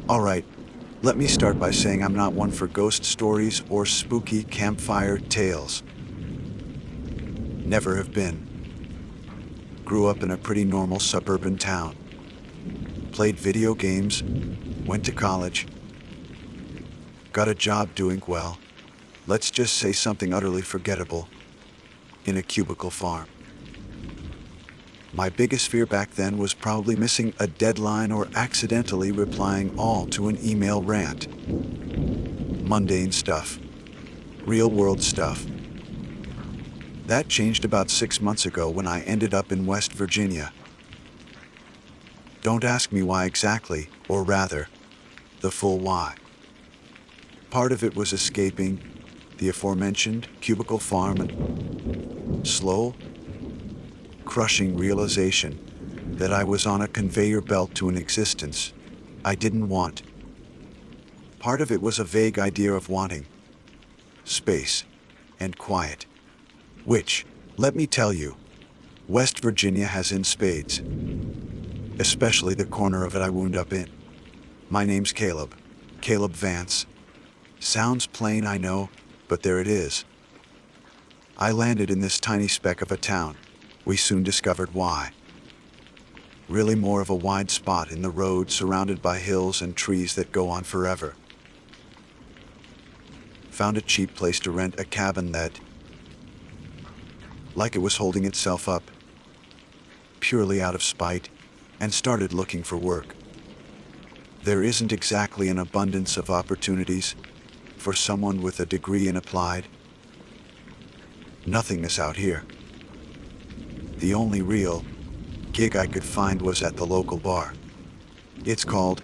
Alright, let me start by saying I'm not one for ghost stories or spooky campfire tales. Never have been. Grew up in a pretty normal suburban town. Played video games, went to college, got a job doing well, let's just say something utterly forgettable, in a cubicle farm. My biggest fear back then was probably missing a deadline or accidentally replying all to an email rant. Mundane stuff. Real world stuff. That changed about 6 months ago when I ended up in West Virginia. Don't ask me why exactly, or rather, the full why. Part of it was escaping the aforementioned cubicle farm and slow, crushing realization that I was on a conveyor belt to an existence I didn't want. Part of it was a vague idea of wanting space and quiet, which, let me tell you, West Virginia has in spades, especially the corner of it I wound up in. My name's Caleb Vance. Sounds plain, I know, but there it is. I landed in this tiny speck of a town. We soon discovered why. Really more of a wide spot in the road surrounded by hills and trees that go on forever. Found a cheap place to rent a cabin that, like it was holding itself up, purely out of spite, and started looking for work. There isn't exactly an abundance of opportunities for someone with a degree in applied nothingness out here. The only real gig I could find was at the local bar. It's called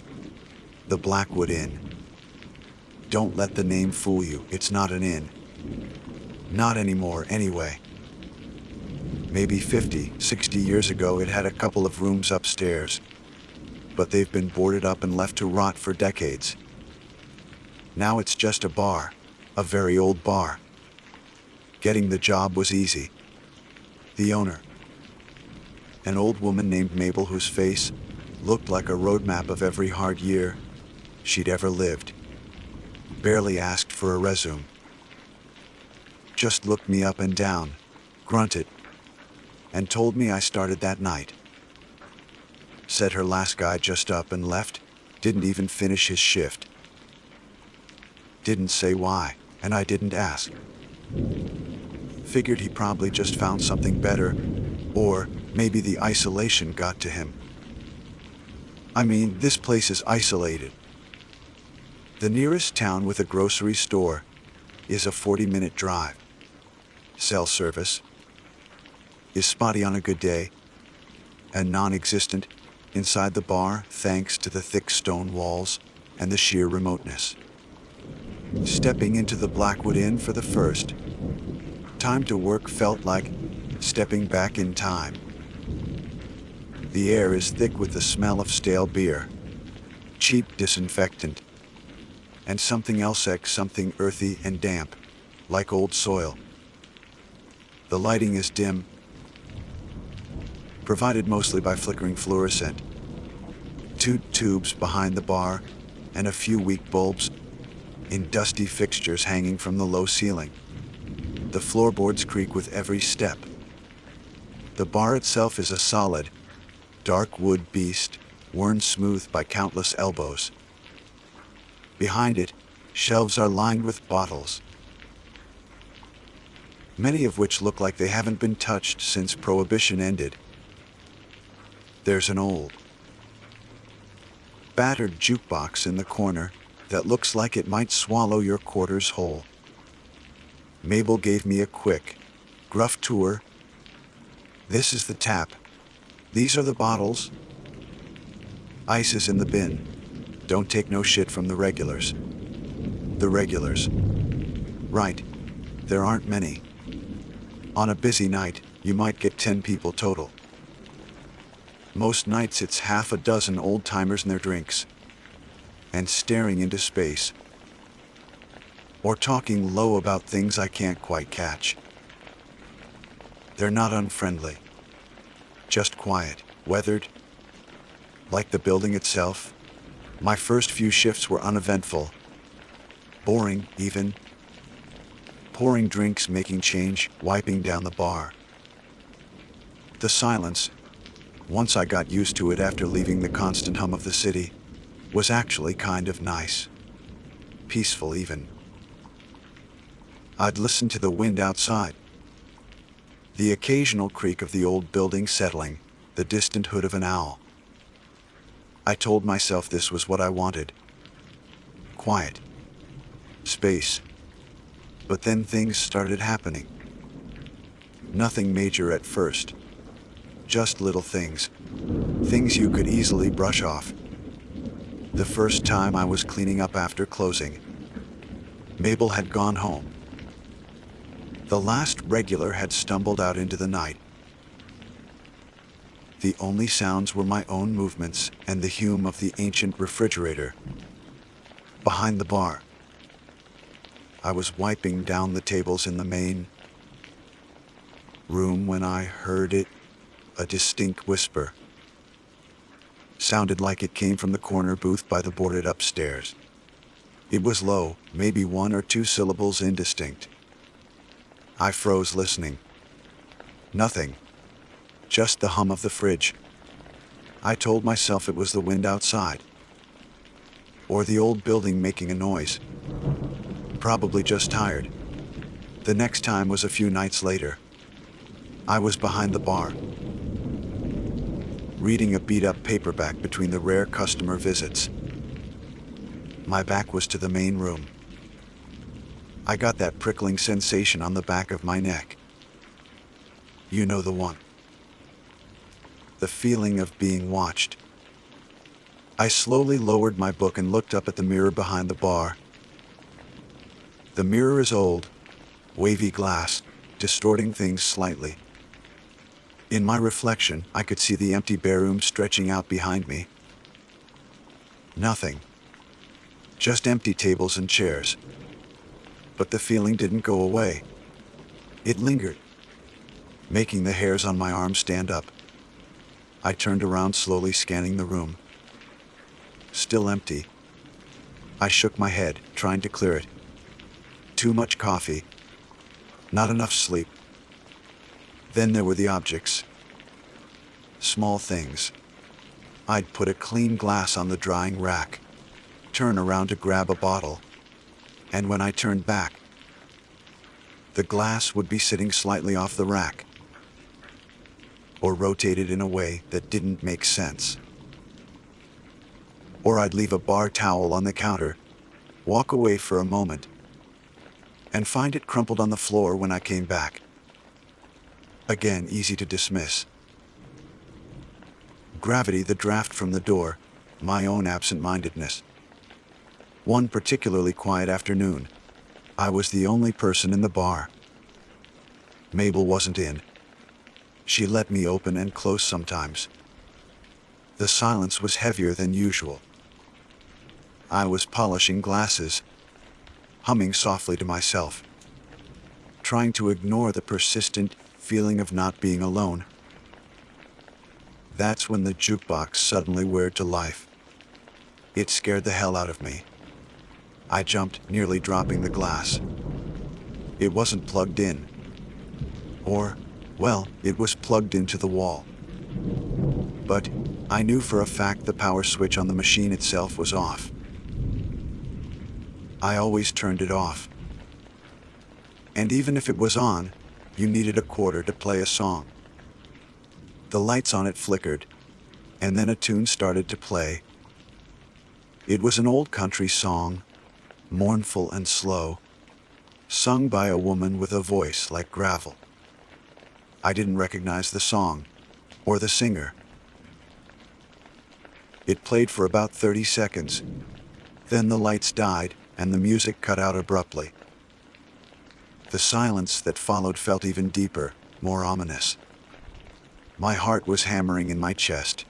the Blackwood Inn. Don't let the name fool you, it's not an inn. Not anymore, anyway. Maybe 50, 60 years ago it had a couple of rooms upstairs, but they've been boarded up and left to rot for decades. Now it's just a bar, a very old bar. Getting the job was easy. The owner, an old woman named Mabel whose face looked like a roadmap of every hard year she'd ever lived, barely asked for a resume. Just looked me up and down, grunted, and told me I started that night. Said her last guy just up and left, didn't even finish his shift. Didn't say why, and I didn't ask. Figured he probably just found something better, or maybe the isolation got to him. I mean, this place is isolated. The nearest town with a grocery store is a 40-minute drive. Cell service is spotty on a good day, and non-existent inside the bar thanks to the thick stone walls and the sheer remoteness. Stepping into the Blackwood Inn for the first time to work felt like stepping back in time. The air is thick with the smell of stale beer, cheap disinfectant, and something else, something earthy and damp, like old soil. The lighting is dim, provided mostly by flickering fluorescent. 2 tubes behind the bar, and a few weak bulbs in dusty fixtures hanging from the low ceiling. The floorboards creak with every step. The bar itself is a solid, dark wood beast, worn smooth by countless elbows. Behind it, shelves are lined with bottles, many of which look like they haven't been touched since Prohibition ended. There's an old, battered jukebox in the corner that looks like it might swallow your quarters whole. Mabel gave me a quick, gruff tour. This is the tap. These are the bottles. Ice is in the bin. Don't take no shit from the regulars. The regulars. Right. There aren't many. On a busy night, you might get 10 people total. Most nights it's half a dozen old-timers and their drinks, and staring into space, or talking low about things I can't quite catch. They're not unfriendly, just quiet, weathered, like the building itself, My first few shifts were uneventful. Boring, even. Pouring drinks, making change, wiping down the bar. The silence, once I got used to it after leaving the constant hum of the city, was actually kind of nice. Peaceful, even. I'd listen to the wind outside. The occasional creak of the old building settling, the distant hoot of an owl. I told myself this was what I wanted. Quiet. Space. But then things started happening. Nothing major at first. Just little things. Things you could easily brush off. The first time I was cleaning up after closing, Mabel had gone home. The last regular had stumbled out into the night. The only sounds were my own movements and the hum of the ancient refrigerator behind the bar. I was wiping down the tables in the main room when I heard it, a distinct whisper. Sounded like it came from the corner booth by the boarded upstairs. It was low, maybe 1 or 2 syllables indistinct. I froze listening. Nothing. Just the hum of the fridge. I told myself it was the wind outside. Or the old building making a noise. Probably just tired. The next time was a few nights later. I was behind the bar, reading a beat-up paperback between the rare customer visits. My back was to the main room. I got that prickling sensation on the back of my neck. You know the one. The feeling of being watched. I slowly lowered my book and looked up at the mirror behind the bar. The mirror is old, wavy glass, distorting things slightly. In my reflection, I could see the empty bare room stretching out behind me. Nothing. Just empty tables and chairs. But the feeling didn't go away. It lingered, making the hairs on my arms stand up. I turned around, slowly scanning the room. Still empty. I shook my head, trying to clear it. Too much coffee. Not enough sleep. Then there were the objects. Small things. I'd put a clean glass on the drying rack, turn around to grab a bottle, and when I turned back, the glass would be sitting slightly off the rack, or rotated in a way that didn't make sense. Or I'd leave a bar towel on the counter, walk away for a moment, and find it crumpled on the floor when I came back. Again, easy to dismiss. Gravity, the draft from the door, my own absent-mindedness. One particularly quiet afternoon, I was the only person in the bar. Mabel wasn't in. She let me open and close sometimes. The silence was heavier than usual. I was polishing glasses, humming softly to myself, trying to ignore the persistent feeling of not being alone. That's when the jukebox suddenly whirred to life. It scared the hell out of me. I jumped, nearly dropping the glass. It wasn't plugged in. Or, well, it was plugged into the wall. But I knew for a fact the power switch on the machine itself was off. I always turned it off. And even if it was on, you needed a quarter to play a song. The lights on it flickered, and then a tune started to play. It was an old country song, mournful and slow, sung by a woman with a voice like gravel. I didn't recognize the song, or the singer. It played for about 30 seconds. Then the lights died, and the music cut out abruptly. The silence that followed felt even deeper, more ominous. My heart was hammering in my chest.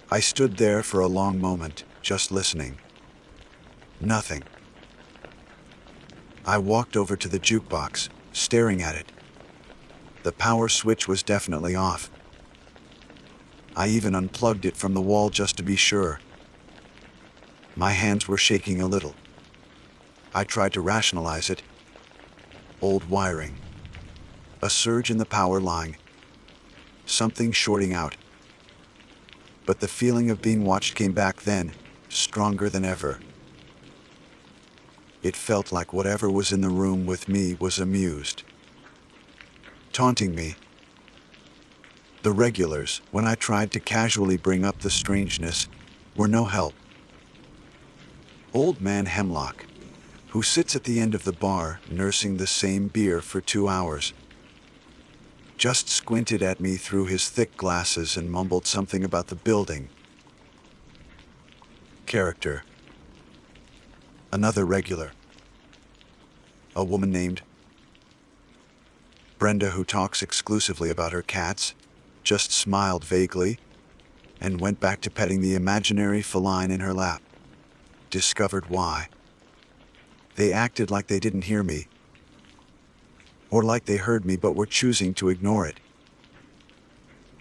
I stood there for a long moment, just listening. Nothing. I walked over to the jukebox, staring at it. The power switch was definitely off. I even unplugged it from the wall just to be sure. My hands were shaking a little. I tried to rationalize it. Old wiring. A surge in the power line. Something shorting out. But the feeling of being watched came back then, stronger than ever. It felt like whatever was in the room with me was amused, taunting me. The regulars, when I tried to casually bring up the strangeness, were no help. Old man Hemlock, who sits at the end of the bar nursing the same beer for 2 hours, just squinted at me through his thick glasses and mumbled something about the building. Character. Another regular. A woman named Brenda, who talks exclusively about her cats, just smiled vaguely and went back to petting the imaginary feline in her lap. Discovered why. They acted like they didn't hear me, or like they heard me but were choosing to ignore it.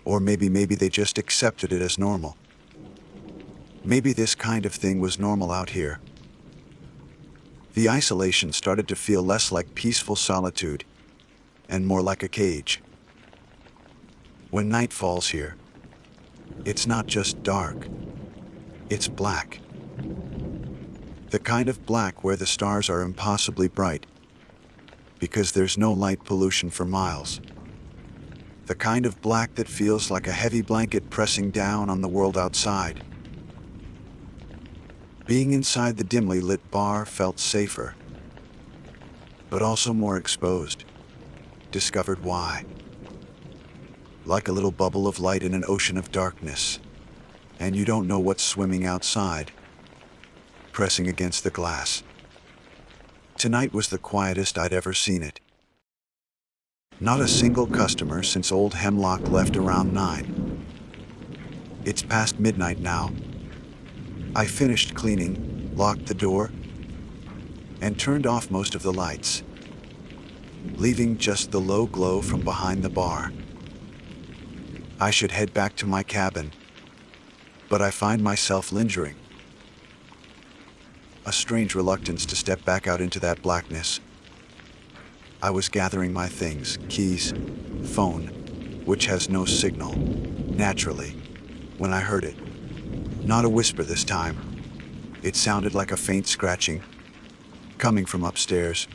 Or maybe they just accepted it as normal. Maybe this kind of thing was normal out here. The isolation started to feel less like peaceful solitude and more like a cage. When night falls here, it's not just dark, it's black. The kind of black where the stars are impossibly bright because there's no light pollution for miles. The kind of black that feels like a heavy blanket pressing down on the world outside. Being inside the dimly lit bar felt safer, but also more exposed. Discovered why. Like a little bubble of light in an ocean of darkness, and you don't know what's swimming outside, pressing against the glass. Tonight was the quietest I'd ever seen it. Not a single customer since old Hemlock left around 9. It's past midnight now. I finished cleaning, locked the door, and turned off most of the lights, leaving just the low glow from behind the bar. I should head back to my cabin, but I find myself lingering. A strange reluctance to step back out into that blackness. I was gathering my things, keys, phone, which has no signal, naturally, when I heard it. Not a whisper this time. It sounded like a faint scratching, coming from upstairs,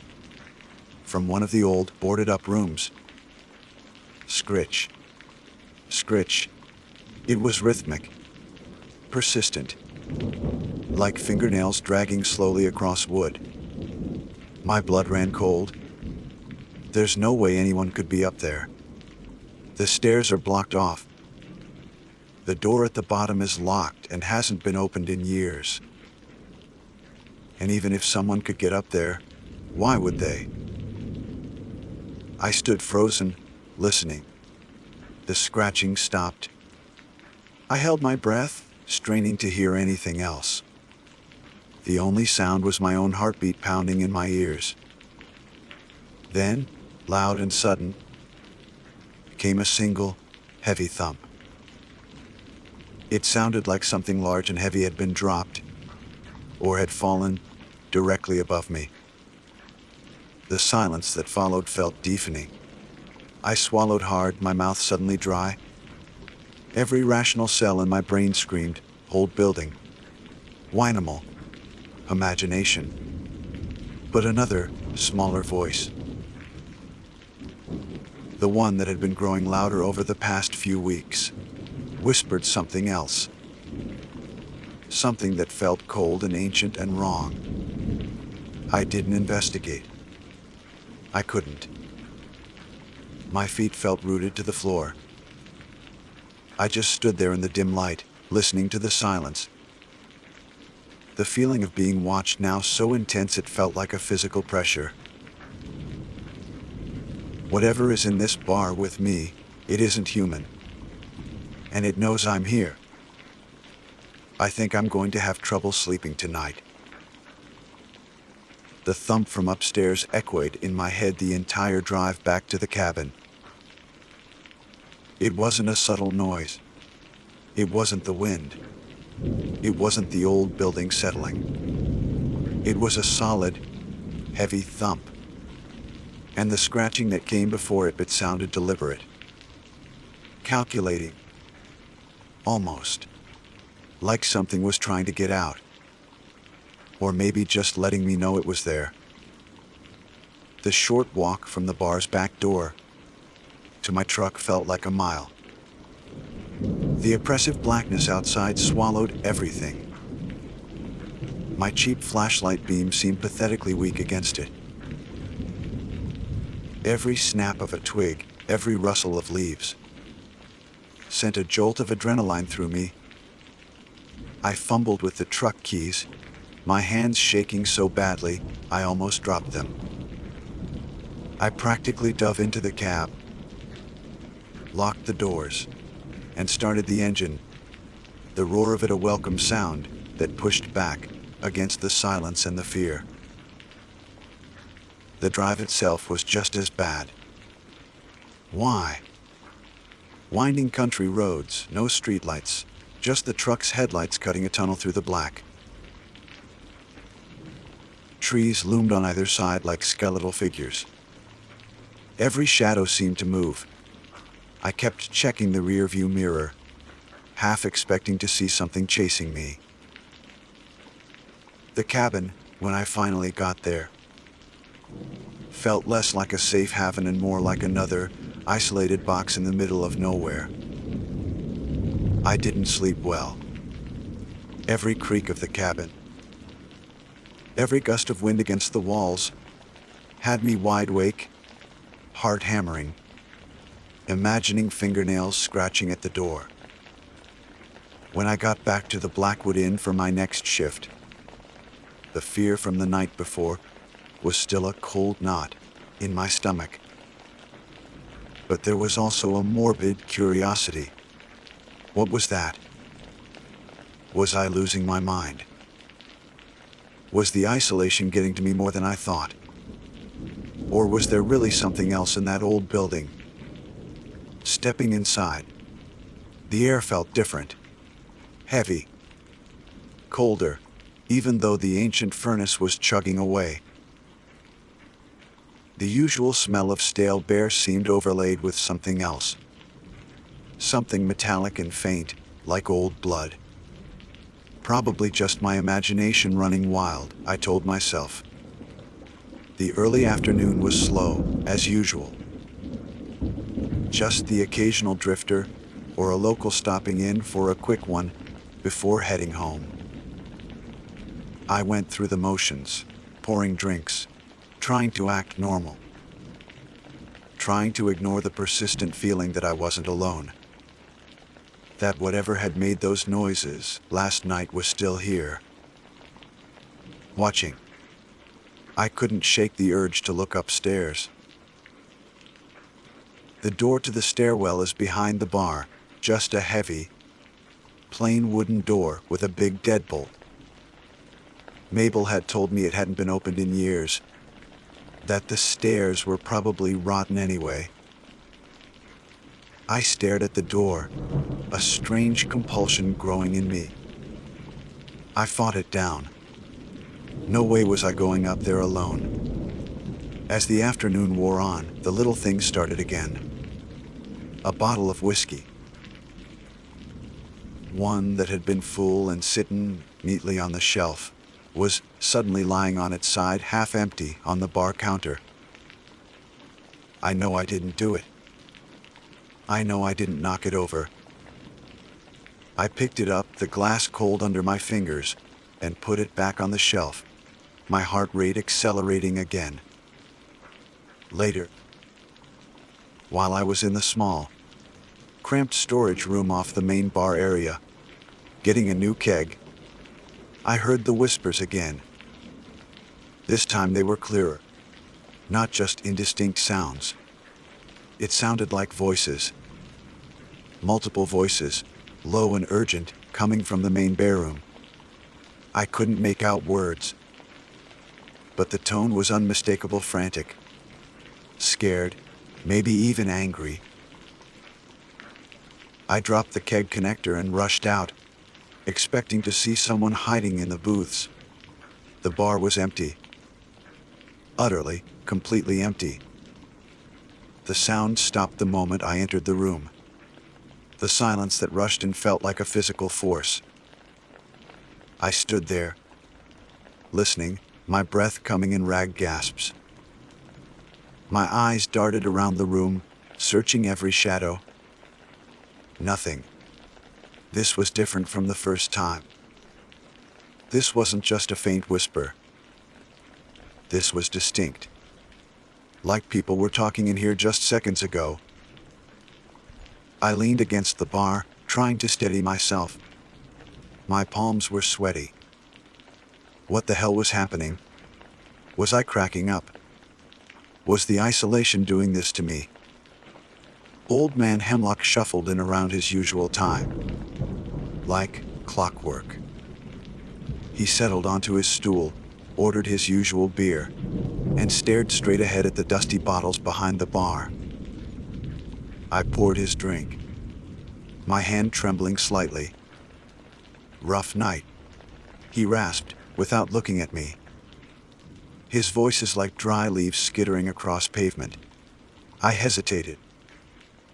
from one of the old, boarded-up rooms. Scritch. Scritch. It was rhythmic, persistent, like fingernails dragging slowly across wood. My blood ran cold. There's no way anyone could be up there. The stairs are blocked off. The door at the bottom is locked and hasn't been opened in years. And even if someone could get up there, why would they? I stood frozen, listening. The scratching stopped. I held my breath, straining to hear anything else. The only sound was my own heartbeat pounding in my ears. Then, loud and sudden, came a single, heavy thump. It sounded like something large and heavy had been dropped, or had fallen directly above me. The silence that followed felt deafening. I swallowed hard, my mouth suddenly dry. Every rational cell in my brain screamed, "Hold building. Wineable. Imagination." But another, smaller voice, the one that had been growing louder over the past few weeks, whispered something else. Something that felt cold and ancient and wrong. I didn't investigate. I couldn't. My feet felt rooted to the floor. I just stood there in the dim light, listening to the silence. The feeling of being watched now so intense it felt like a physical pressure. Whatever is in this bar with me, it isn't human. And it knows I'm here. I think I'm going to have trouble sleeping tonight. The thump from upstairs echoed in my head the entire drive back to the cabin. It wasn't a subtle noise. It wasn't the wind. It wasn't the old building settling. It was a solid, heavy thump. And the scratching that came before it sounded deliberate. Calculating. Almost. Like something was trying to get out. Or maybe just letting me know it was there. The short walk from the bar's back door to my truck felt like a mile. The oppressive blackness outside swallowed everything. My cheap flashlight beam seemed pathetically weak against it. Every snap of a twig, every rustle of leaves, sent a jolt of adrenaline through me. I fumbled with the truck keys, my hands shaking so badly I almost dropped them. I practically dove into the cab, locked the doors, and started the engine, the roar of it a welcome sound that pushed back against the silence and the fear. The drive itself was just as bad. Why? Winding country roads, no streetlights, just the truck's headlights cutting a tunnel through the black. Trees loomed on either side like skeletal figures. Every shadow seemed to move. I kept checking the rearview mirror, half expecting to see something chasing me. The cabin, when I finally got there, felt less like a safe haven and more like another, isolated box in the middle of nowhere. I didn't sleep well. Every creak of the cabin, every gust of wind against the walls, had me wide awake, heart hammering, imagining fingernails scratching at the door. When I got back to the Blackwood Inn for my next shift, the fear from the night before was still a cold knot in my stomach. But there was also a morbid curiosity. What was that? Was I losing my mind? Was the isolation getting to me more than I thought? Or was there really something else in that old building? Stepping inside, the air felt different, heavy, colder, even though the ancient furnace was chugging away. The usual smell of stale beer seemed overlaid with something else. Something metallic and faint, like old blood. Probably just my imagination running wild, I told myself. The early afternoon was slow, as usual. Just the occasional drifter, or a local stopping in for a quick one, before heading home. I went through the motions, pouring drinks, trying to act normal. Trying to ignore the persistent feeling that I wasn't alone. That whatever had made those noises last night was still here. Watching. I couldn't shake the urge to look upstairs. The door to the stairwell is behind the bar, just a heavy, plain wooden door with a big deadbolt. Mabel had told me it hadn't been opened in years, that the stairs were probably rotten anyway. I stared at the door, a strange compulsion growing in me. I fought it down. No way was I going up there alone. As the afternoon wore on, the little things started again. A bottle of whiskey. One that had been full and sitting neatly on the shelf was suddenly lying on its side, half empty, on the bar counter. I know I didn't do it. I know I didn't knock it over. I picked it up, the glass cold under my fingers, and put it back on the shelf, my heart rate accelerating again. Later, while I was in the small, cramped storage room off the main bar area, getting a new keg, I heard the whispers again. This time they were clearer, not just indistinct sounds. It sounded like voices. Multiple voices, low and urgent, coming from the main bar room. I couldn't make out words, but the tone was unmistakable, frantic, scared, maybe even angry. I dropped the keg connector and rushed out, expecting to see someone hiding in the booths. The bar was empty. Utterly, completely empty. The sound stopped the moment I entered the room. The silence that rushed in felt like a physical force. I stood there, listening, my breath coming in ragged gasps. My eyes darted around the room, searching every shadow. Nothing. This was different from the first time. This wasn't just a faint whisper. This was distinct. Like people were talking in here just seconds ago. I leaned against the bar, trying to steady myself. My palms were sweaty. What the hell was happening? Was I cracking up? Was the isolation doing this to me? Old man Hemlock shuffled in around his usual time. Like clockwork. He settled onto his stool, ordered his usual beer, and stared straight ahead at the dusty bottles behind the bar. I poured his drink, my hand trembling slightly. "Rough night," he rasped, without looking at me. His voice is like dry leaves skittering across pavement. I hesitated.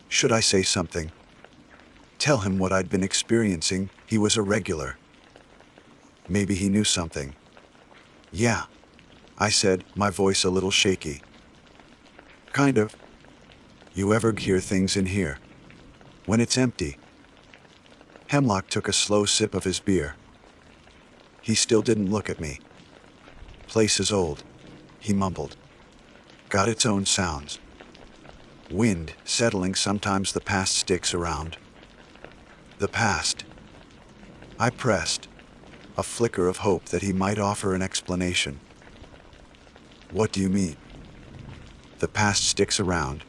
Should I say something? Tell him what I'd been experiencing? He was a regular. Maybe he knew something. "Yeah," I said, my voice a little shaky. "Kind of. You ever hear things in here? When it's empty?" Hemlock took a slow sip of his beer. He still didn't look at me. "Place is old," he mumbled. "Got its own sounds. Wind settling, sometimes the past sticks around." The past. I pressed, a flicker of hope that he might offer an explanation. "What do you mean?" "The past sticks around."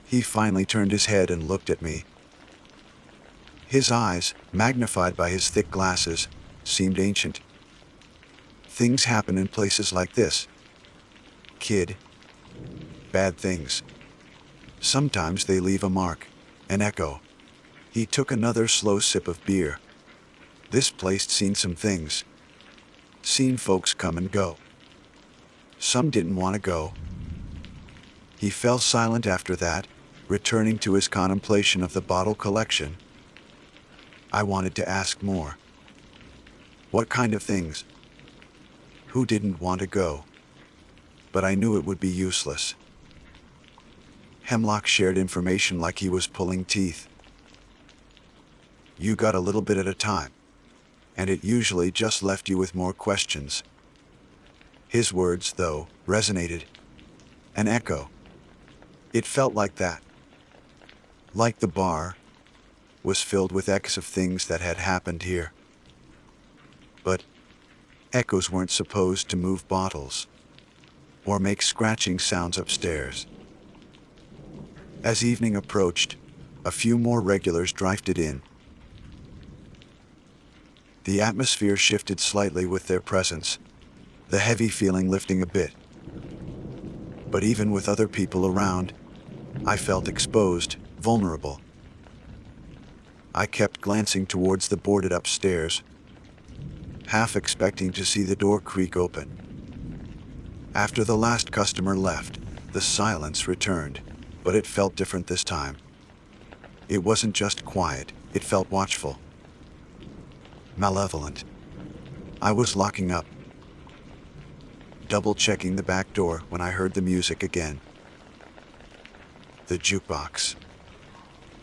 He finally turned his head and looked at me. His eyes, magnified by his thick glasses, seemed ancient. "Things happen in places like this, kid. Bad things. Sometimes they leave a mark, an echo." He took another slow sip of beer. "This place seen some things. Seen folks come and go. Some didn't want to go." He fell silent after that, returning to his contemplation of the bottle collection. I wanted to ask more. What kind of things? Who didn't want to go? But I knew it would be useless. Hemlock shared information like he was pulling teeth. "You got a little bit at a time. And it usually just left you with more questions." His words, though, resonated. An echo. It felt like that. Like the bar was filled with echoes of things that had happened here. But echoes weren't supposed to move bottles or make scratching sounds upstairs. As evening approached, a few more regulars drifted in. The atmosphere shifted slightly with their presence, the heavy feeling lifting a bit. But even with other people around, I felt exposed, vulnerable. I kept glancing towards the boarded up stairs, half expecting to see the door creak open. After the last customer left, the silence returned, but it felt different this time. It wasn't just quiet, it felt watchful. Malevolent. I was locking up, double-checking the back door when I heard the music again. The jukebox.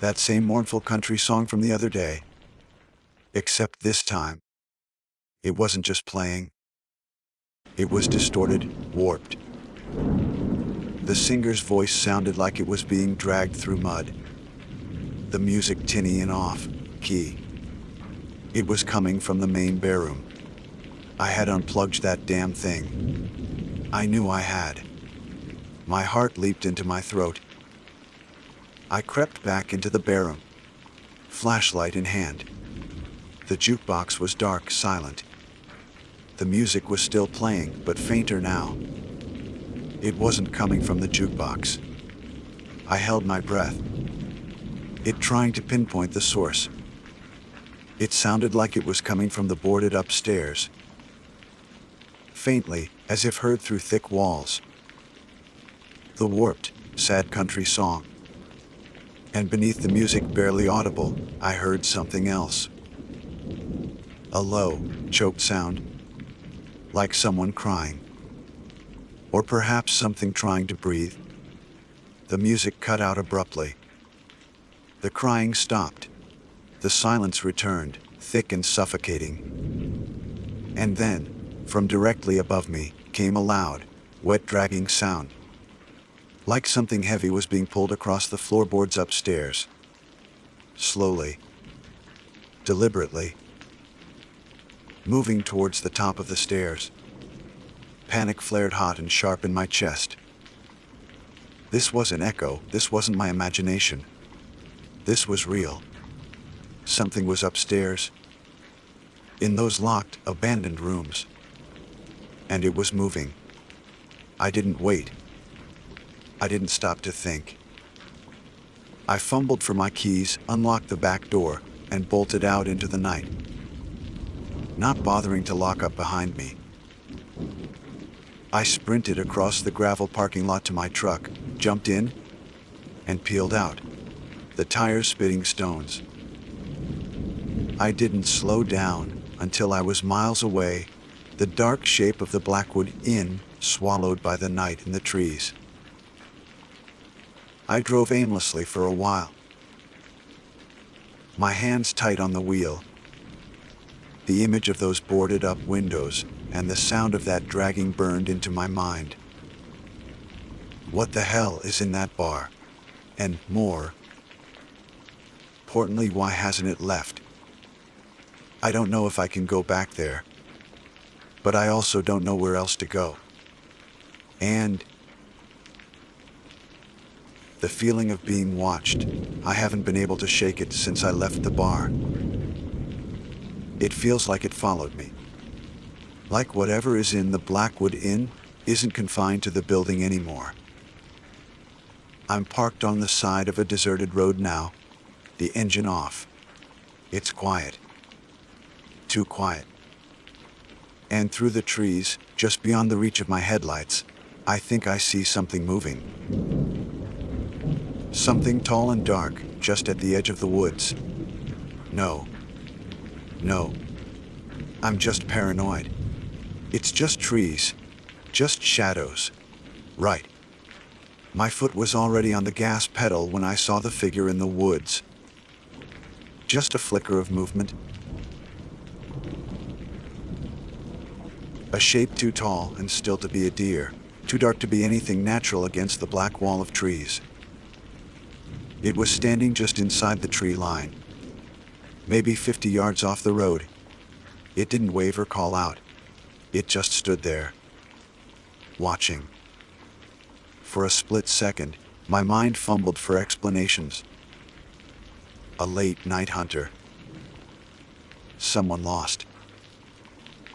That same mournful country song from the other day. Except this time, it wasn't just playing. It was distorted, warped. The singer's voice sounded like it was being dragged through mud. The music tinny and off key. It was coming from the main bedroom. I had unplugged that damn thing. I knew I had. My heart leaped into my throat. I crept back into the bedroom, flashlight in hand. The jukebox was dark, silent. The music was still playing, but fainter now. It wasn't coming from the jukebox. I held my breath, it trying to pinpoint the source. It sounded like it was coming from the boarded up stairs, faintly, as if heard through thick walls. The warped, sad country song. And beneath the music, barely audible, I heard something else. A low, choked sound, like someone crying. Or perhaps something trying to breathe. The music cut out abruptly. The crying stopped. The silence returned, thick and suffocating. And then, from directly above me, came a loud, wet dragging sound. Like something heavy was being pulled across the floorboards upstairs. Slowly. Deliberately. Moving towards the top of the stairs. Panic flared hot and sharp in my chest. This wasn't echo, this wasn't my imagination. This was real. Something was upstairs. In those locked, abandoned rooms. And it was moving. I didn't wait. I didn't stop to think. I fumbled for my keys, unlocked the back door, and bolted out into the night, not bothering to lock up behind me. I sprinted across the gravel parking lot to my truck, jumped in, and peeled out, the tires spitting stones. I didn't slow down until I was miles away, the dark shape of the Blackwood Inn swallowed by the night in the trees. I drove aimlessly for a while, my hands tight on the wheel. The image of those boarded up windows and the sound of that dragging burned into my mind. What the hell is in that bar? And more importantly, why hasn't it left? I don't know if I can go back there, but I also don't know where else to go. And the feeling of being watched, I haven't been able to shake it since I left the bar. It feels like it followed me. Like whatever is in the Blackwood Inn isn't confined to the building anymore. I'm parked on the side of a deserted road now, the engine off. It's quiet. Too quiet. And through the trees, just beyond the reach of my headlights, I think I see something moving. Something tall and dark, just at the edge of the woods. No. I'm just paranoid. It's just trees. Just shadows. Right. My foot was already on the gas pedal when I saw the figure in the woods. Just a flicker of movement. A shape too tall and still to be a deer, too dark to be anything natural against the black wall of trees. It was standing just inside the tree line, maybe 50 yards off the road. It didn't wave or call out. It just stood there, watching. For a split second, my mind fumbled for explanations. A late night hunter. Someone lost.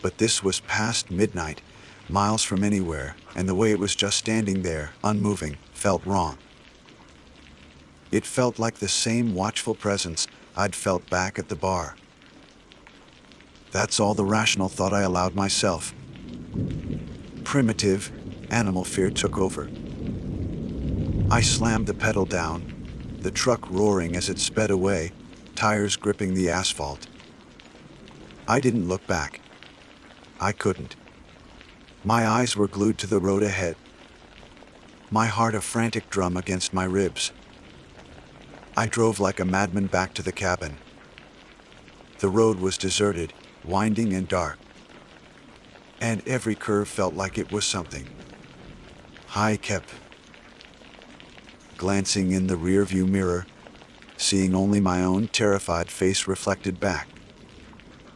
But this was past midnight, miles from anywhere, and the way it was just standing there, unmoving, felt wrong. It felt like the same watchful presence I'd felt back at the bar. That's all the rational thought I allowed myself. Primitive, animal fear took over. I slammed the pedal down, the truck roaring as it sped away, tires gripping the asphalt. I didn't look back. I couldn't. My eyes were glued to the road ahead. My heart a frantic drum against my ribs. I drove like a madman back to the cabin. The road was deserted, winding and dark. And every curve felt like it was something. I kept glancing in the rearview mirror, seeing only my own terrified face reflected back.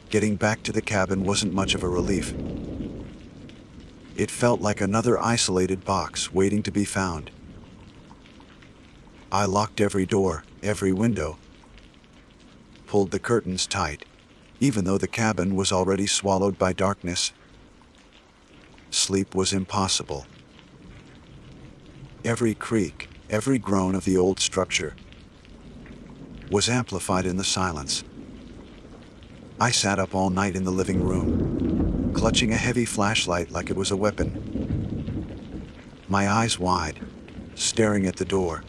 Getting back to the cabin wasn't much of a relief. It felt like another isolated box waiting to be found. I locked every door, every window, pulled the curtains tight, even though the cabin was already swallowed by darkness. Sleep was impossible. Every creak, every groan of the old structure was amplified in the silence. I sat up all night in the living room, clutching a heavy flashlight like it was a weapon. My eyes wide, staring at the door,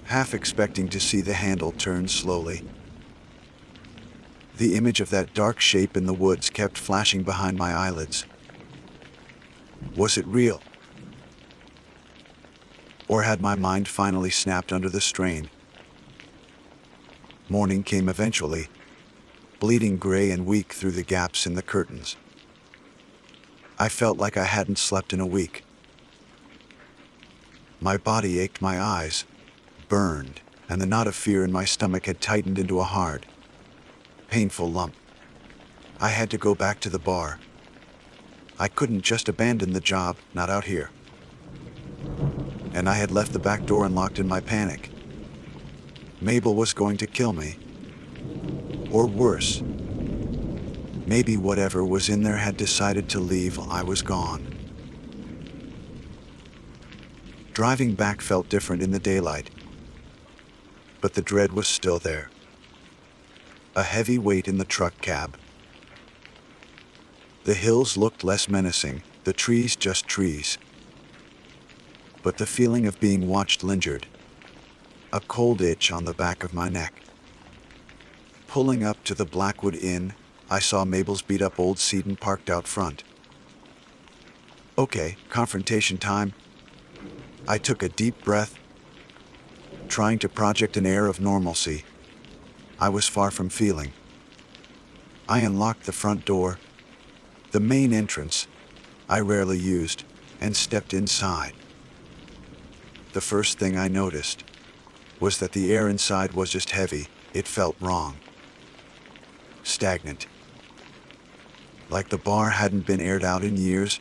half expecting to see the handle turn slowly. The image of that dark shape in the woods kept flashing behind my eyelids. Was it real? Or had my mind finally snapped under the strain? Morning came eventually, bleeding gray and weak through the gaps in the curtains. I felt like I hadn't slept in a week. My body ached, my eyes burned, and the knot of fear in my stomach had tightened into a hard, painful lump. I had to go back to the bar. I couldn't just abandon the job, not out here. And I had left the back door unlocked in my panic. Mabel was going to kill me. Or worse, maybe whatever was in there had decided to leave while I was gone. Driving back felt different in the daylight, but the dread was still there. A heavy weight in the truck cab. The hills looked less menacing, the trees just trees. But the feeling of being watched lingered, a cold itch on the back of my neck. Pulling up to the Blackwood Inn, I saw Mabel's beat-up old Sedan parked out front. Okay, confrontation time. I took a deep breath, trying to project an air of normalcy I was far from feeling. I unlocked the front door, the main entrance I rarely used, and stepped inside. The first thing I noticed was that the air inside was just heavy. It felt wrong. Stagnant. Like the bar hadn't been aired out in years,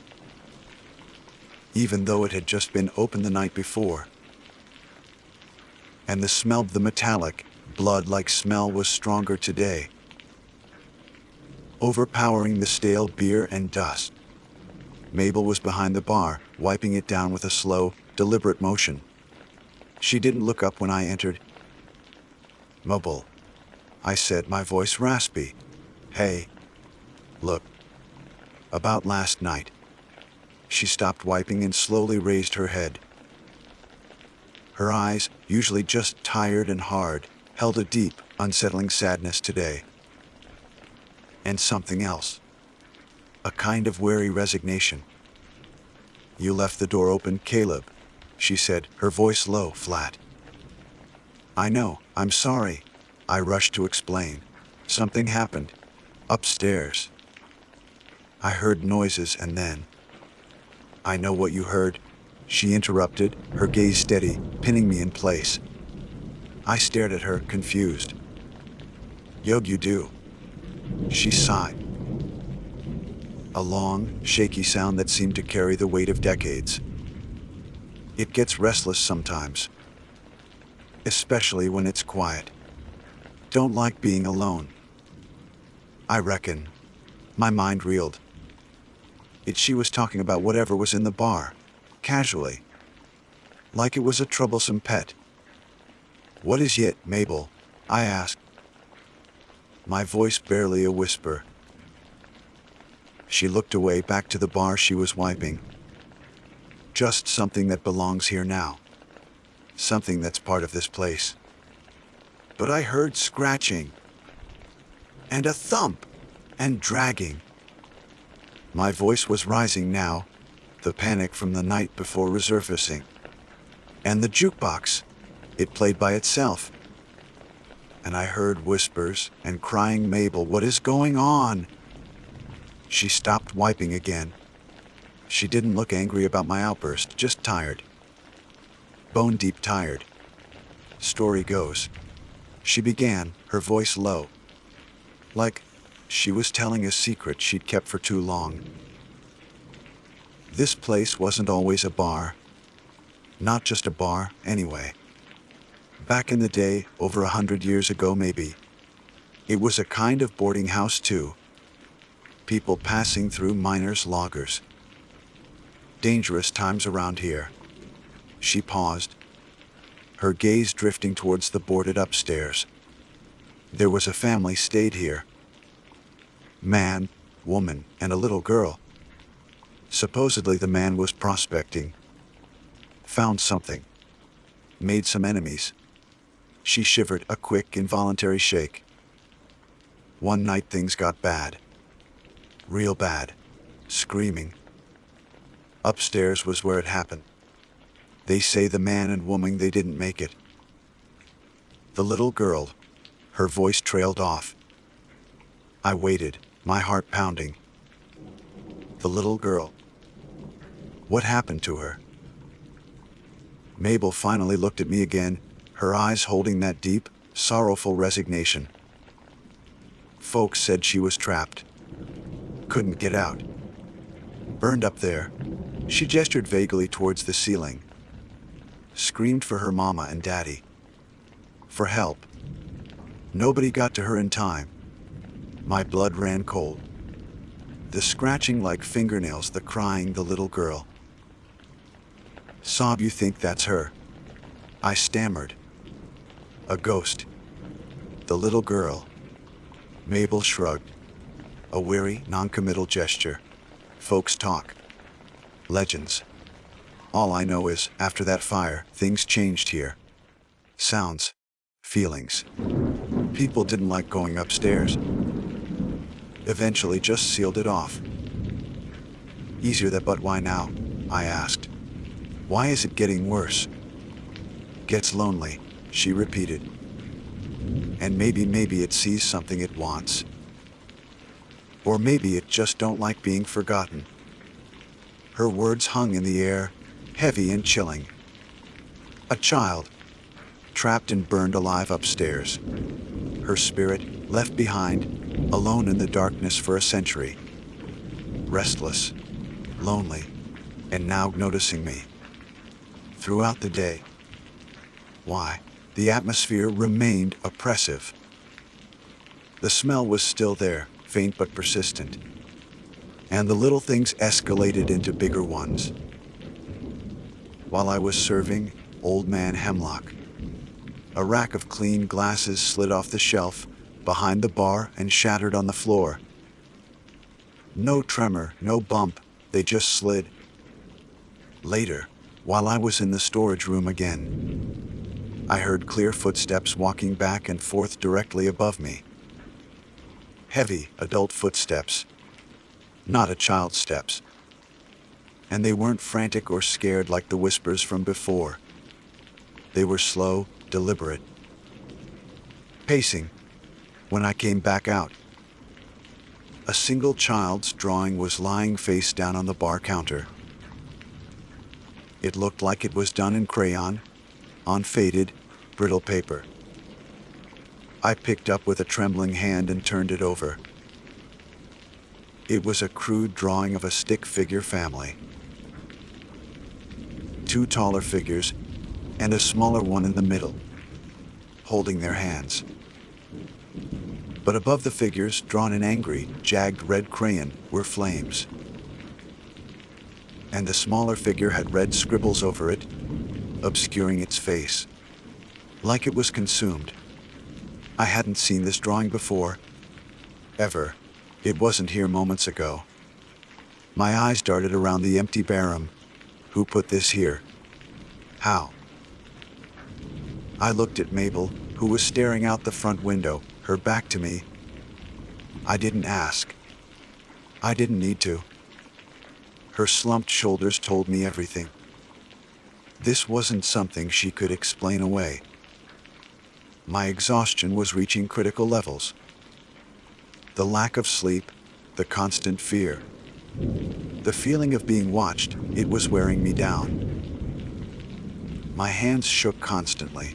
even though it had just been opened the night before. And the smell of the metallic, blood-like smell was stronger today, overpowering the stale beer and dust. Mabel was behind the bar, wiping it down with a slow, deliberate motion. She didn't look up when I entered. "Mabel," I said, my voice raspy. "Hey, look. About last night." She stopped wiping and slowly raised her head. Her eyes, usually just tired and hard, held a deep, unsettling sadness today. And something else. A kind of weary resignation. "You left the door open, Caleb," she said, her voice low, flat. "I know, I'm sorry," I rushed to explain. "Something happened. Upstairs. I heard noises and then—" "I know what you heard," she interrupted, her gaze steady, pinning me in place. I stared at her, confused. "Yo, you do." She sighed. A long, shaky sound that seemed to carry the weight of decades. "It gets restless sometimes, especially when it's quiet. Don't like being alone." I reckon. My mind reeled. She was talking about whatever was in the bar, casually, like it was a troublesome pet. "What is it, Mabel?" I asked, my voice barely a whisper. She looked away, back to the bar she was wiping. "Just something that belongs here now. Something that's part of this place." But I heard scratching, and a thump, and dragging. My voice was rising now, the panic from the night before resurfacing. And the jukebox, it played by itself. And I heard whispers and crying, "Mabel, what is going on?" She stopped wiping again. She didn't look angry about my outburst, just tired. Bone deep tired. "Story goes," she began, her voice low, like she was telling a secret she'd kept for too long. "This place wasn't always a bar. Not just a bar, anyway. Back in the day, over 100 years ago maybe, it was a kind of boarding house too. People passing through, miners, loggers. Dangerous times around here." She paused, her gaze drifting towards the boarded upstairs. "There was a family stayed here, Man, woman, and a little girl. Supposedly the man was prospecting. Found something. Made some enemies. She shivered, a quick, involuntary shake. One night things got bad. Real bad. Screaming. Upstairs was where it happened. They say the man and woman, they didn't make it. The little girl. Her voice trailed off. I waited, my heart pounding. The little girl. What happened to her? Mabel finally looked at me again, her eyes holding that deep, sorrowful resignation. Folks said she was trapped. Couldn't get out. Burned up there. She gestured vaguely towards the ceiling. Screamed for her mama and daddy. For help. Nobody got to her in time. My blood ran cold. The scratching like fingernails, the crying, the little girl. Sob, you think that's her? I stammered. A ghost. The little girl. Mabel shrugged. A weary, non-committal gesture. Folks talk. Legends. All I know is, after that fire, things changed here. Sounds. Feelings. People didn't like going upstairs. Eventually just sealed it off. Easier that, but why now? I asked. Why is it getting worse? Gets lonely, she repeated. And maybe it sees something it wants. Or maybe it just don't like being forgotten. Her words hung in the air, heavy and chilling. A child, trapped and burned alive upstairs. Her spirit, left behind, alone in the darkness for a century. Restless, lonely, and now noticing me. Throughout the day. Why? The atmosphere remained oppressive. The smell was still there, faint but persistent. And the little things escalated into bigger ones. While I was serving Old Man Hemlock, a rack of clean glasses slid off the shelf behind the bar and shattered on the floor. No tremor, no bump, they just slid. Later, while I was in the storage room again, I heard clear footsteps walking back and forth directly above me. Heavy, adult footsteps. Not a child's steps. And they weren't frantic or scared like the whispers from before. They were slow, deliberate. Pacing. When I came back out, a single child's drawing was lying face down on the bar counter. It looked like it was done in crayon, on faded, brittle paper. I picked up with a trembling hand and turned it over. It was a crude drawing of a stick figure family. 2 taller figures, and a smaller one in the middle, holding their hands. But above the figures, drawn in angry, jagged red crayon, were flames. And the smaller figure had red scribbles over it, obscuring its face, like it was consumed. I hadn't seen this drawing before, ever. It wasn't here moments ago. My eyes darted around the empty barroom. Who put this here? How? I looked at Mabel, who was staring out the front window, her back to me. I didn't ask. I didn't need to. Her slumped shoulders told me everything. This wasn't something she could explain away. My exhaustion was reaching critical levels. The lack of sleep, the constant fear. The feeling of being watched, it was wearing me down. My hands shook constantly.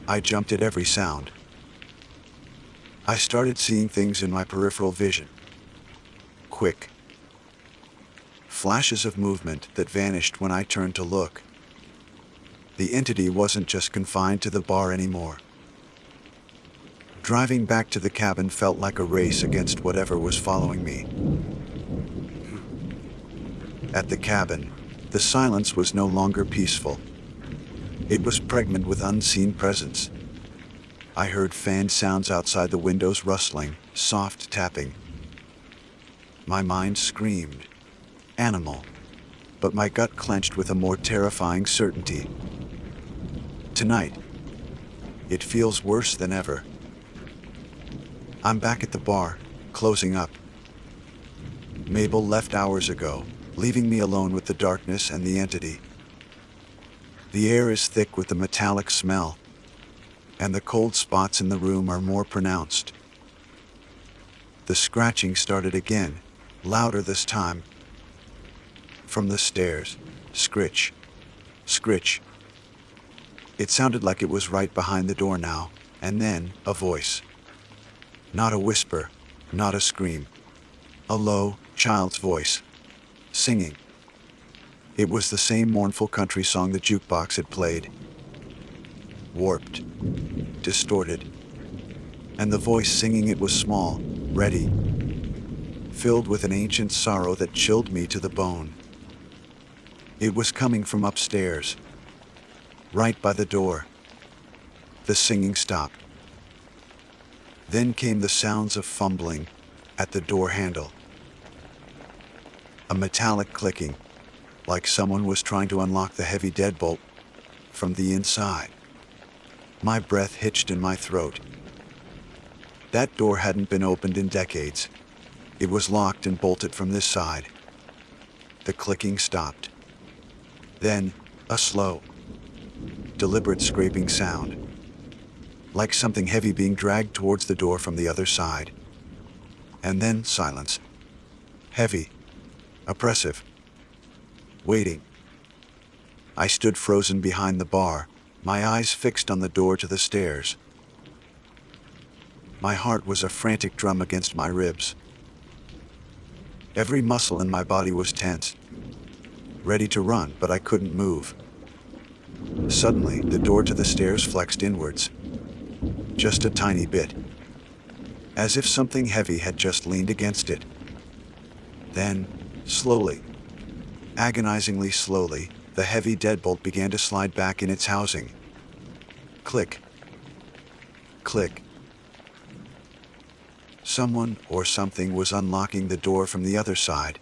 I jumped at every sound. I started seeing things in my peripheral vision. Quick. Flashes of movement that vanished when I turned to look. The entity wasn't just confined to the bar anymore. Driving back to the cabin felt like a race against whatever was following me. At the cabin, the silence was no longer peaceful. It was pregnant with unseen presence. I heard fanned sounds outside the windows, rustling, soft tapping. My mind screamed, animal, but my gut clenched with a more terrifying certainty. Tonight, it feels worse than ever. I'm back at the bar, closing up. Mabel left hours ago, leaving me alone with the darkness and the entity. The air is thick with the metallic smell, and the cold spots in the room are more pronounced. The scratching started again, louder this time. From the stairs, scritch, scritch. It sounded like it was right behind the door now, and then a voice. Not a whisper, not a scream. A low, child's voice, singing. It was the same mournful country song the jukebox had played. Warped, distorted. And the voice singing it was small, ready, filled with an ancient sorrow that chilled me to the bone. It was coming from upstairs, right by the door. The singing stopped. Then came the sounds of fumbling at the door handle. A metallic clicking, like someone was trying to unlock the heavy deadbolt from the inside. My breath hitched in my throat. That door hadn't been opened in decades. It was locked and bolted from this side. The clicking stopped. Then, a slow, deliberate scraping sound, like something heavy being dragged towards the door from the other side. And then silence. Heavy, oppressive, waiting. I stood frozen behind the bar, my eyes fixed on the door to the stairs. My heart was a frantic drum against my ribs. Every muscle in my body was tense, ready to run, but I couldn't move. Suddenly, the door to the stairs flexed inwards, just a tiny bit, as if something heavy had just leaned against it. Then, slowly, agonizingly slowly, the heavy deadbolt began to slide back in its housing. Click. Click. Someone or something was unlocking the door from the other side,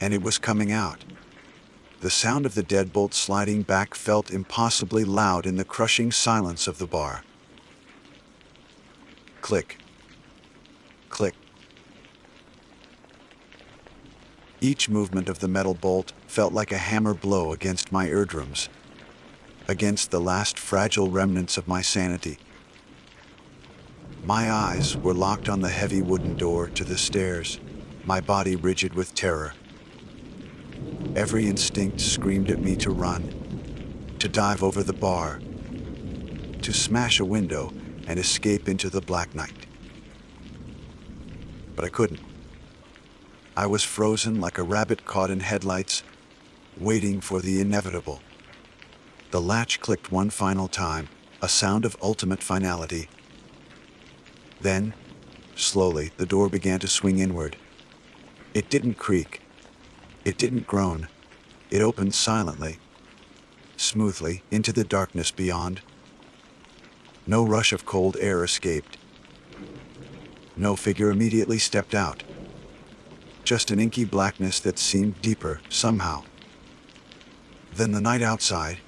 and it was coming out. The sound of the deadbolt sliding back felt impossibly loud in the crushing silence of the bar. Click. Click. Each movement of the metal bolt felt like a hammer blow against my eardrums, against the last fragile remnants of my sanity. My eyes were locked on the heavy wooden door to the stairs, my body rigid with terror. Every instinct screamed at me to run, to dive over the bar, to smash a window and escape into the black night. But I couldn't. I was frozen like a rabbit caught in headlights, waiting for the inevitable. The latch clicked one final time, a sound of ultimate finality. Then, slowly, the door began to swing inward. It didn't creak. It didn't groan. It opened silently, smoothly, into the darkness beyond. No rush of cold air escaped. No figure immediately stepped out. Just an inky blackness that seemed deeper, somehow, than the night outside.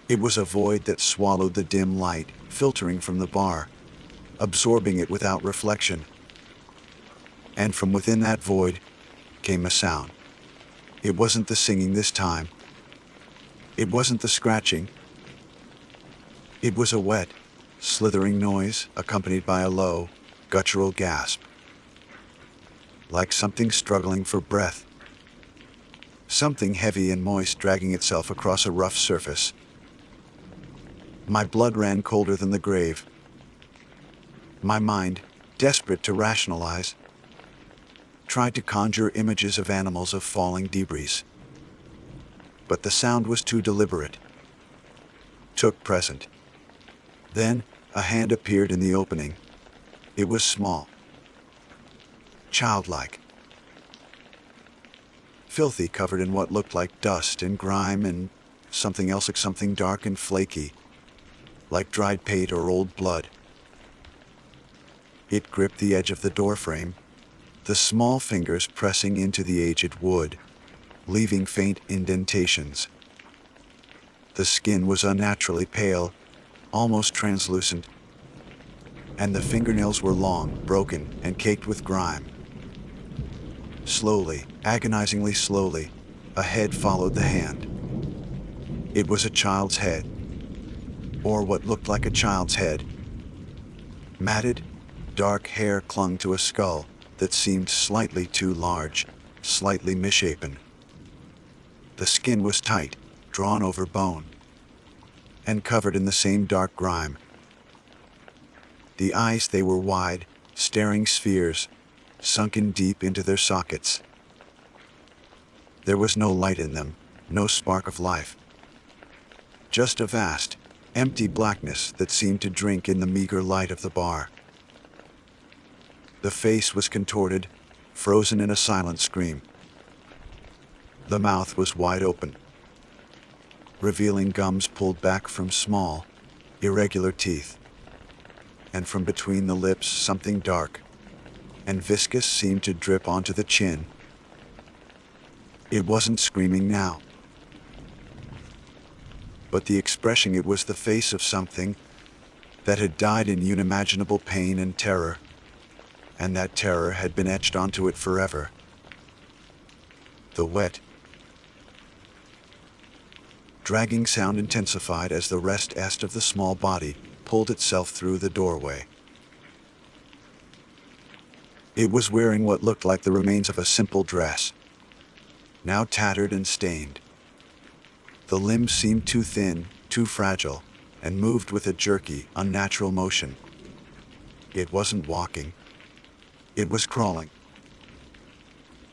It was a void that swallowed the dim light, filtering from the bar, absorbing it without reflection. And from within that void came a sound. It wasn't the singing this time. It wasn't the scratching. It was a wet, slithering noise accompanied by a low, guttural gasp, like something struggling for breath. Something heavy and moist dragging itself across a rough surface. My blood ran colder than the grave. My mind, desperate to rationalize, tried to conjure images of animals of falling debris. But the sound was too deliberate. Took present. Then, a hand appeared in the opening. It was small, childlike, filthy, covered in what looked like dust and grime and something else, like something dark and flaky. like dried paint or old blood. It gripped the edge of the doorframe, the small fingers pressing into the aged wood, leaving faint indentations. The skin was unnaturally pale, almost translucent, and the fingernails were long, broken, and caked with grime. Slowly, agonizingly slowly, a head followed the hand. It was a child's head, or what looked like a child's head. Matted, dark hair clung to a skull that seemed slightly too large, slightly misshapen. The skin was tight, drawn over bone, and covered in the same dark grime. The eyes, they were wide, staring spheres, sunken deep into their sockets. There was no light in them, no spark of life. Just a vast, empty blackness that seemed to drink in the meager light of the bar. The face was contorted, frozen in a silent scream. The mouth was wide open, revealing gums pulled back from small, irregular teeth. And from between the lips something dark and viscous seemed to drip onto the chin. It wasn't screaming now, but the expression, it was the face of something that had died in unimaginable pain and terror, and that terror had been etched onto it forever. The wet, dragging sound intensified as the rest of the small body pulled itself through the doorway. It was wearing what looked like the remains of a simple dress, now tattered and stained. The limbs seemed too thin, too fragile, and moved with a jerky, unnatural motion. It wasn't walking. It was crawling,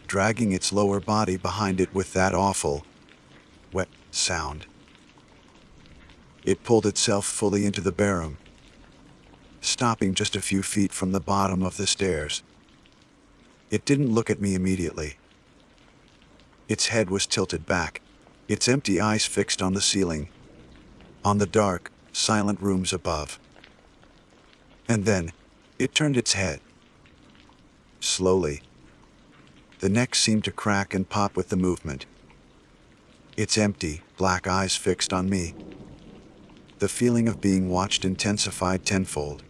dragging its lower body behind it with that awful, wet sound. It pulled itself fully into the bedroom, stopping just a few feet from the bottom of the stairs. It didn't look at me immediately. Its head was tilted back, its empty eyes fixed on the ceiling, on the dark, silent rooms above. And then, it turned its head. Slowly. The neck seemed to crack and pop with the movement. Its empty, black eyes fixed on me. The feeling of being watched intensified tenfold.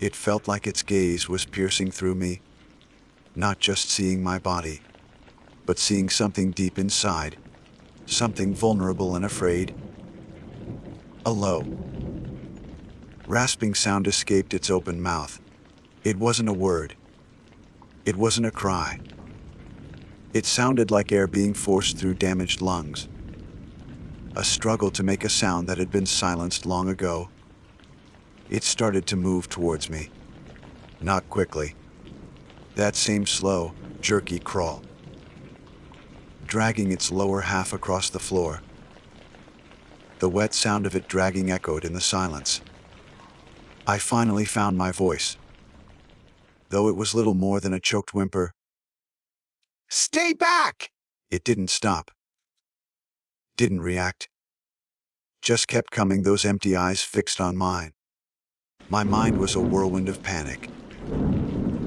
It felt like its gaze was piercing through me, not just seeing my body, but seeing something deep inside, something vulnerable and afraid. A low, rasping sound escaped its open mouth. It wasn't a word. It wasn't a cry. It sounded like air being forced through damaged lungs. A struggle to make a sound that had been silenced long ago. It started to move towards me. Not quickly. That same slow, jerky crawl, dragging its lower half across the floor. The wet sound of it dragging echoed in the silence. I finally found my voice, though it was little more than a choked whimper. "Stay back!" It didn't stop. Didn't react. Just kept coming, those empty eyes fixed on mine. My mind was a whirlwind of panic.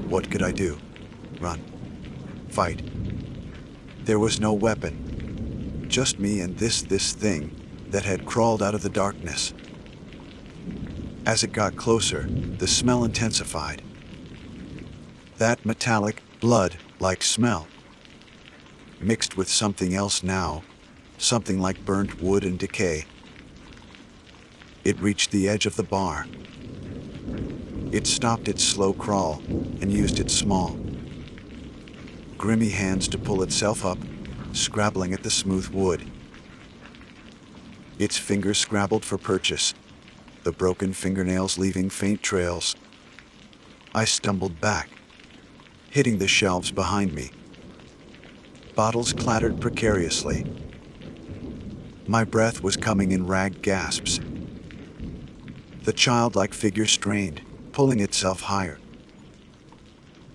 What could I do? Run? Fight? There was no weapon. Just me and this thing that had crawled out of the darkness. As it got closer, the smell intensified. That metallic, blood-like smell, mixed with something else now, something like burnt wood and decay. It reached the edge of the bar. It stopped its slow crawl and used its small, grimy hands to pull itself up, scrabbling at the smooth wood. Its fingers scrabbled for purchase, the broken fingernails leaving faint trails. I stumbled back, hitting the shelves behind me. Bottles clattered precariously. My breath was coming in ragged gasps. The childlike figure strained, pulling itself higher.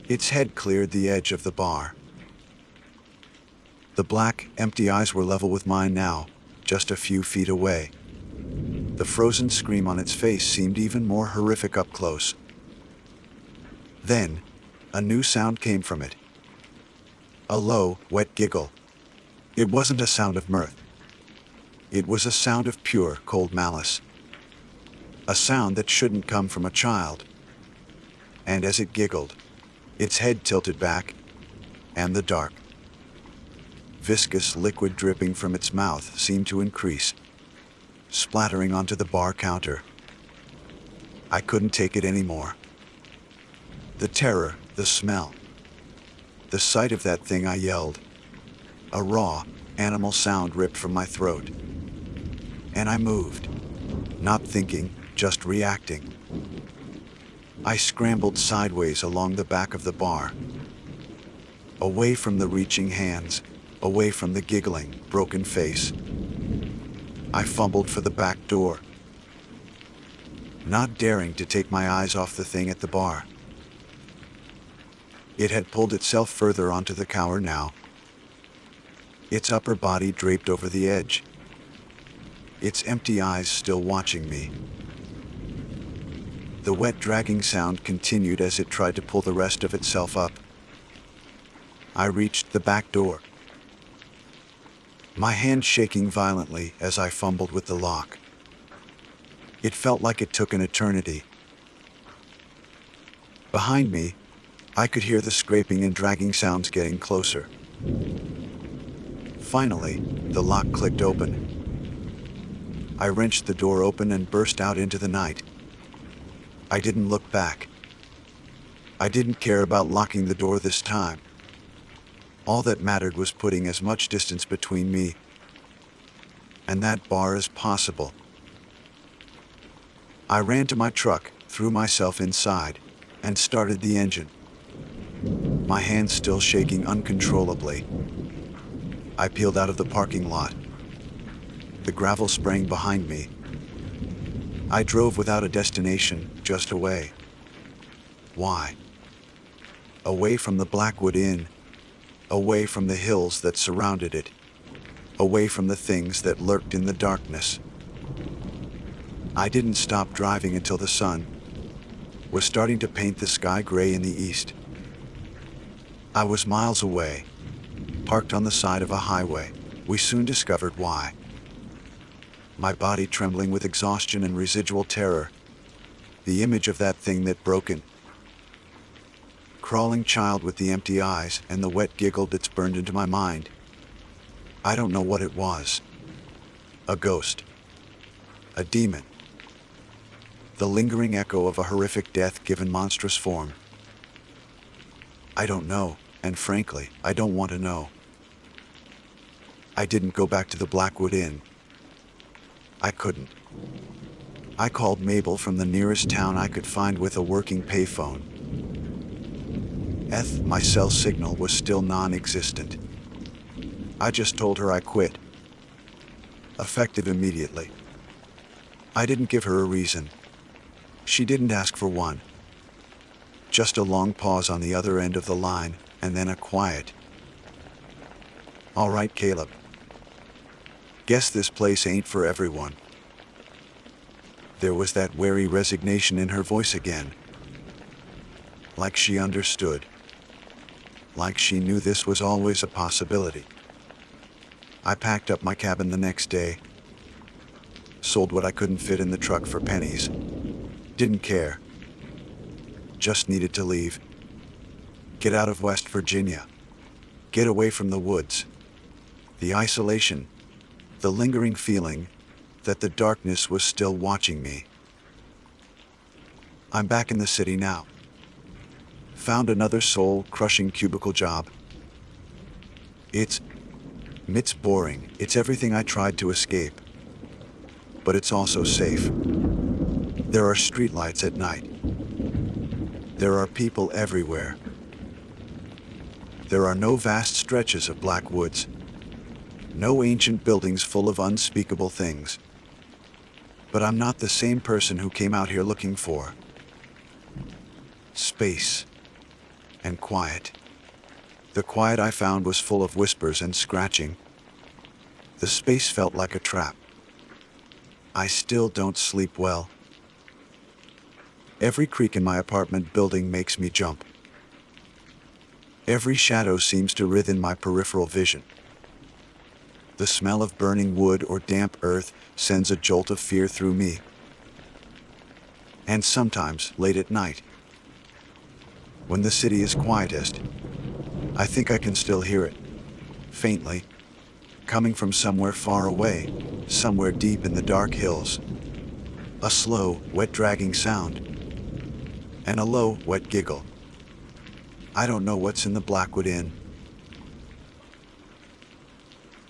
Its head cleared the edge of the bar. The black, empty eyes were level with mine now, just a few feet away. The frozen scream on its face seemed even more horrific up close. Then, a new sound came from it. A low, wet giggle. It wasn't a sound of mirth. It was a sound of pure, cold malice. A sound that shouldn't come from a child. And as it giggled, its head tilted back, and the dark, viscous liquid dripping from its mouth seemed to increase, splattering onto the bar counter. I couldn't take it anymore. The terror, the smell, the sight of that thing, I yelled. A raw, animal sound ripped from my throat. And I moved, not thinking, just reacting. I scrambled sideways along the back of the bar, away from the reaching hands, away from the giggling, broken face. I fumbled for the back door, not daring to take my eyes off the thing at the bar. It had pulled itself further onto the counter now, its upper body draped over the edge, its empty eyes still watching me. The wet dragging sound continued as it tried to pull the rest of itself up. I reached the back door, my hand shaking violently as I fumbled with the lock. It felt like it took an eternity. Behind me, I could hear the scraping and dragging sounds getting closer. Finally, the lock clicked open. I wrenched the door open and burst out into the night. I didn't look back. I didn't care about locking the door this time. All that mattered was putting as much distance between me and that bar as possible. I ran to my truck, threw myself inside, and started the engine, my hands still shaking uncontrollably. I peeled out of the parking lot, the gravel spraying behind me. I drove without a destination, just away. Why? Away from the Blackwood Inn, away from the hills that surrounded it, away from the things that lurked in the darkness. I didn't stop driving until the sun was starting to paint the sky gray in the east. I was miles away, parked on the side of a highway. We soon discovered why. My body trembling with exhaustion and residual terror. The image of that thing that broken, crawling child with the empty eyes and the wet giggle that's burned into my mind. I don't know what it was. A ghost. A demon. The lingering echo of a horrific death given monstrous form. I don't know, and frankly, I don't want to know. I didn't go back to the Blackwood Inn. I couldn't. I called Mabel from the nearest town I could find with a working payphone. My cell signal was still non-existent. I just told her I quit. Effective immediately. I didn't give her a reason. She didn't ask for one. Just a long pause on the other end of the line, and then a quiet, "All right, Caleb. Guess this place ain't for everyone." There was that wary resignation in her voice again. Like she understood. Like she knew this was always a possibility. I packed up my cabin the next day. Sold what I couldn't fit in the truck for pennies. Didn't care. Just needed to leave. Get out of West Virginia. Get away from the woods. The isolation. The lingering feeling that the darkness was still watching me. I'm back in the city now. Found another soul-crushing cubicle job. It's boring. It's everything I tried to escape. But it's also safe. There are streetlights at night. There are people everywhere. There are no vast stretches of black woods. No ancient buildings full of unspeakable things. But I'm not the same person who came out here looking for space and quiet. The quiet I found was full of whispers and scratching. The space felt like a trap. I still don't sleep well. Every creak in my apartment building makes me jump. Every shadow seems to writhe in my peripheral vision. The smell of burning wood or damp earth sends a jolt of fear through me. And sometimes, late at night, when the city is quietest, I think I can still hear it, faintly, coming from somewhere far away, somewhere deep in the dark hills. A slow, wet dragging sound, and a low, wet giggle. I don't know what's in the Blackwood Inn.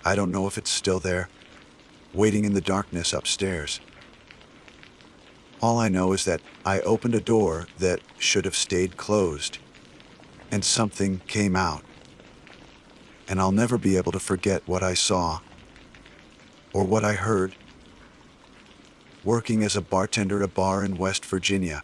I don't know if it's still there, waiting in the darkness upstairs. All I know is that I opened a door that should have stayed closed, and something came out. And I'll never be able to forget what I saw, or what I heard, working as a bartender at a bar in West Virginia.